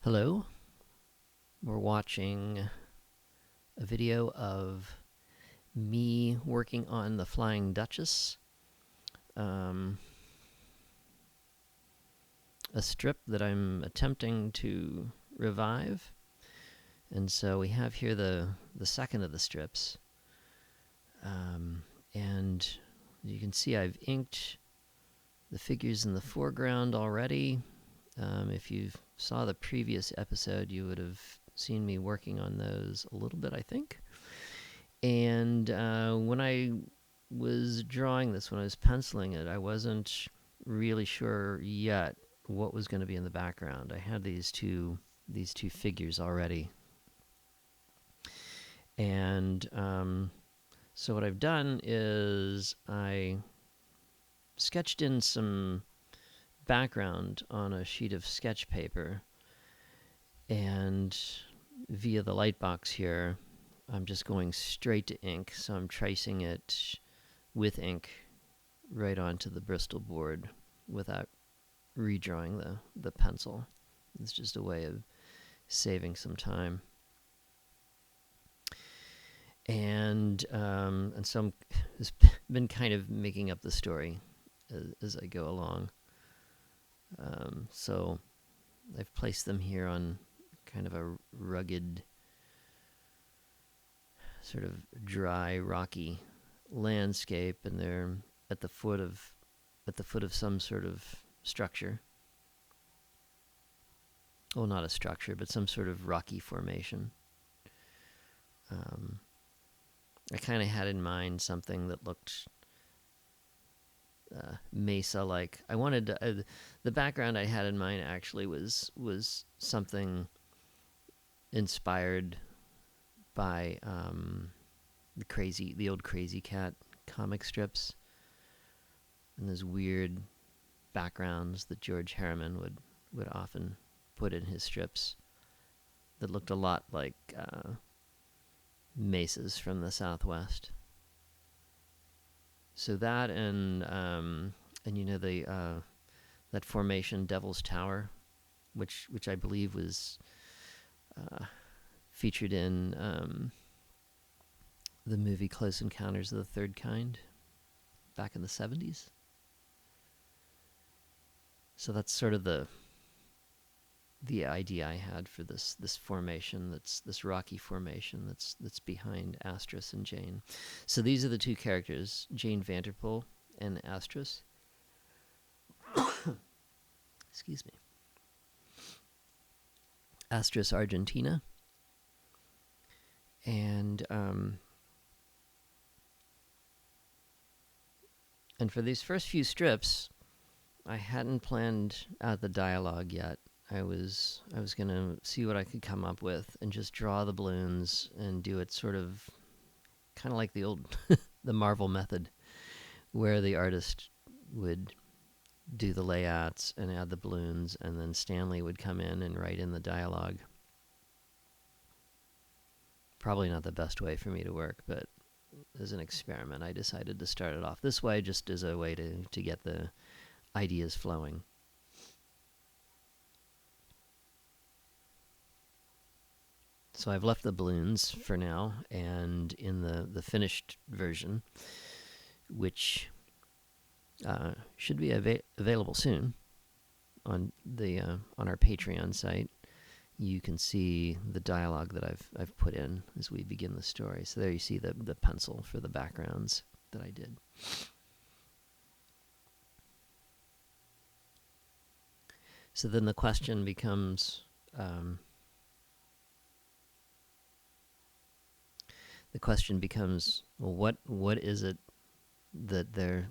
Hello, we're watching a video of me working on the Flying Duchess, um, a strip that I'm attempting to revive. And so we have here the second of the strips. And you can see I've inked the figures in the foreground already. If you saw the previous episode, you would have seen me working on those a little bit, I think. And when I was drawing this, when I was penciling it, I wasn't really sure yet what was going to be in the background. I had these two figures already, and so what I've done is I sketched in some background on a sheet of sketch paper, and via the light box here, I'm just going straight to ink, so I'm tracing it with ink right onto the Bristol board without redrawing the pencil. It's just a way of saving some time. And so I've been kind of making up the story as I go along. So I've placed them here on kind of a rugged, sort of dry, rocky landscape, and they're at the foot of some sort of structure. Well, not a structure, but some sort of rocky formation. I kind of had in mind something that looked mesa-like. I wanted to, the background I had in mind actually was something inspired by the old Crazy Cat comic strips, and those weird backgrounds that George Harriman would often put in his strips that looked a lot like mesas from the Southwest. So that and you know that formation, Devil's Tower, which I believe was featured in the movie Close Encounters of the Third Kind back in the 70s. So that's sort of the idea I had for this formation, this rocky formation that's behind Astris and Jane. So these are the two characters, Jane Vanderpool and Astris. Excuse me. Astris Argentina. And for these first few strips, I hadn't planned out the dialogue yet. I was going to see what I could come up with and just draw the balloons and do it sort of kind of like the old the Marvel method, where the artist would do the layouts and add the balloons, and then Stanley would come in and write in the dialogue. Probably not the best way for me to work, but as an experiment, I decided to start it off this way, just as a way to get the ideas flowing. So I've left the balloons for now, and in the finished version, which should be available soon on our Patreon site, you can see the dialogue that I've put in as we begin the story. So there you see the pencil for the backgrounds that I did. So then the question becomes, well, what is it that they're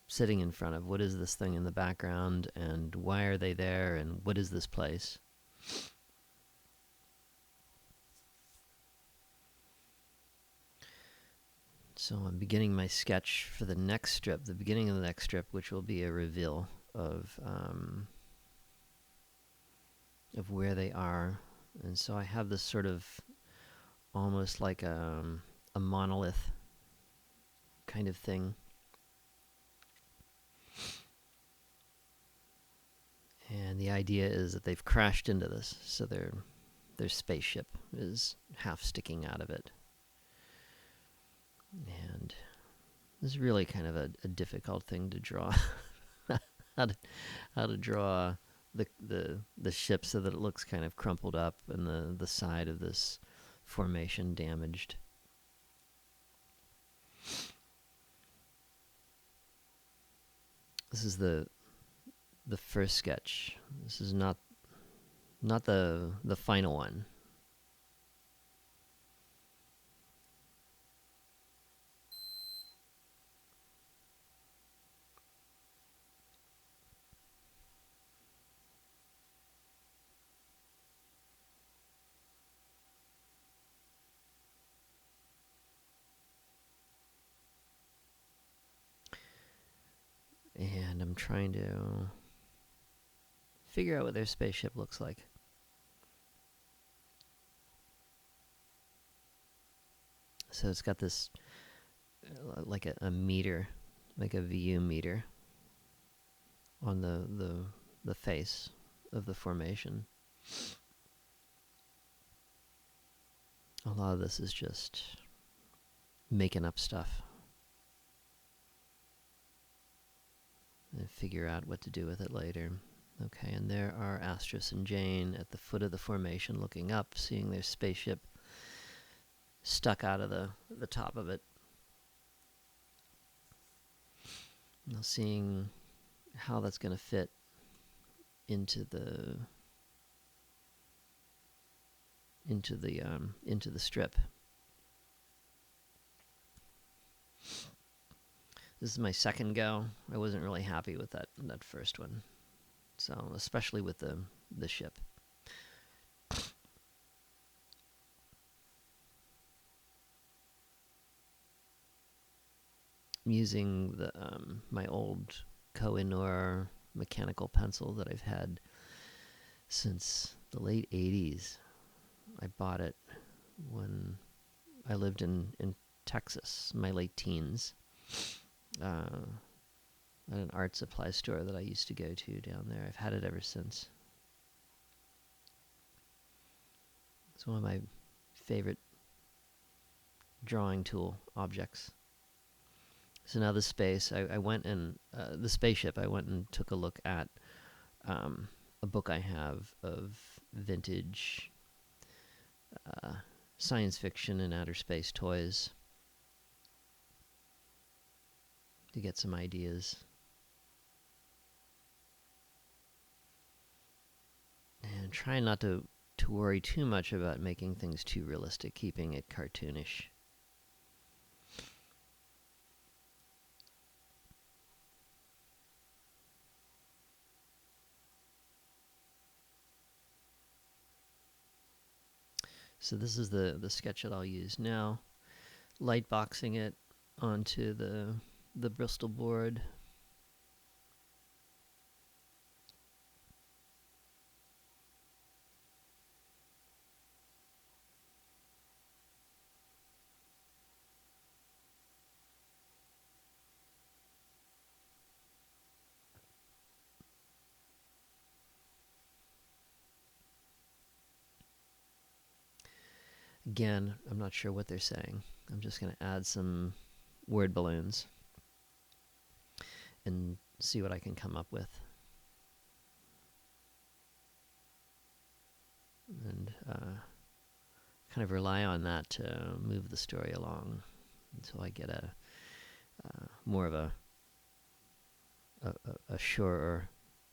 sitting in front of? What is this thing in the background, and why are they there, and what is this place? So I'm beginning my sketch for the next strip, the beginning of the next strip, which will be a reveal of where they are. And so I have this sort of almost like a monolith kind of thing. And the idea is that they've crashed into this, so their spaceship is half sticking out of it. And this is really kind of a difficult thing to draw. how to draw the ship so that it looks kind of crumpled up and the side of this formation damaged. This is the first sketch. This is not the final one. And I'm trying to figure out what their spaceship looks like. So it's got this like a meter, like a VU meter on the face of the formation. A lot of this is just making up stuff and figure out what to do with it later. Okay, and there are Astros and Jane at the foot of the formation looking up, seeing their spaceship stuck out of the top of it. Now seeing how that's going to fit into the strip. This is my second go. I wasn't really happy with that first one. So, especially with the ship. I'm using the my old Koh-i-Noor mechanical pencil that I've had since the late 80s. I bought it when I lived in Texas, my late teens. At an art supply store that I used to go to down there. I've had it ever since. It's one of my favorite drawing tool objects. So now the space, I went and, the spaceship, I went and took a look at a book I have of vintage science fiction and outer space toys to get some ideas. And try not to worry too much about making things too realistic, keeping it cartoonish. So this is the sketch that I'll use now. Light boxing it onto the Bristol board. Again, I'm not sure what they're saying. I'm just going to add some word balloons and see what I can come up with. And kind of rely on that to move the story along until I get a more of a surer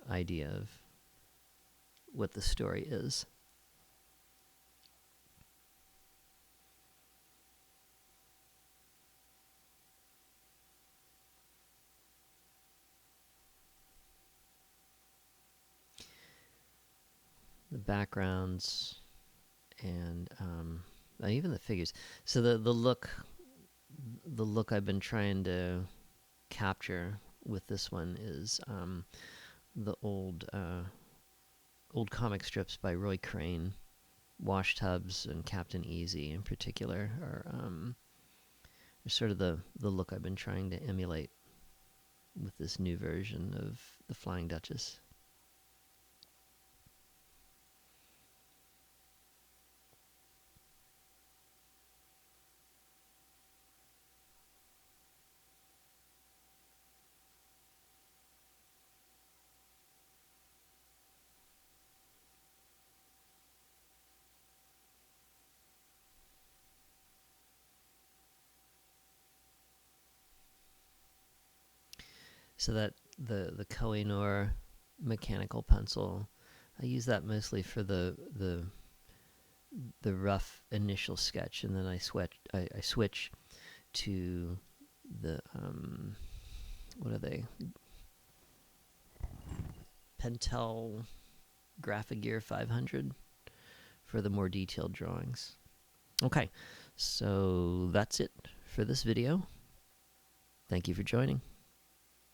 idea of what the story is. The backgrounds and even the figures. So the look I've been trying to capture with this one is the old comic strips by Roy Crane. Wash Tubs and Captain Easy in particular are sort of the look I've been trying to emulate with this new version of the Flying Duchess. So that the Kohinoor mechanical pencil, I use that mostly for the rough initial sketch, and then I switch to the what are they? Pentel Graphigear 500 for the more detailed drawings. Okay, so that's it for this video. Thank you for joining.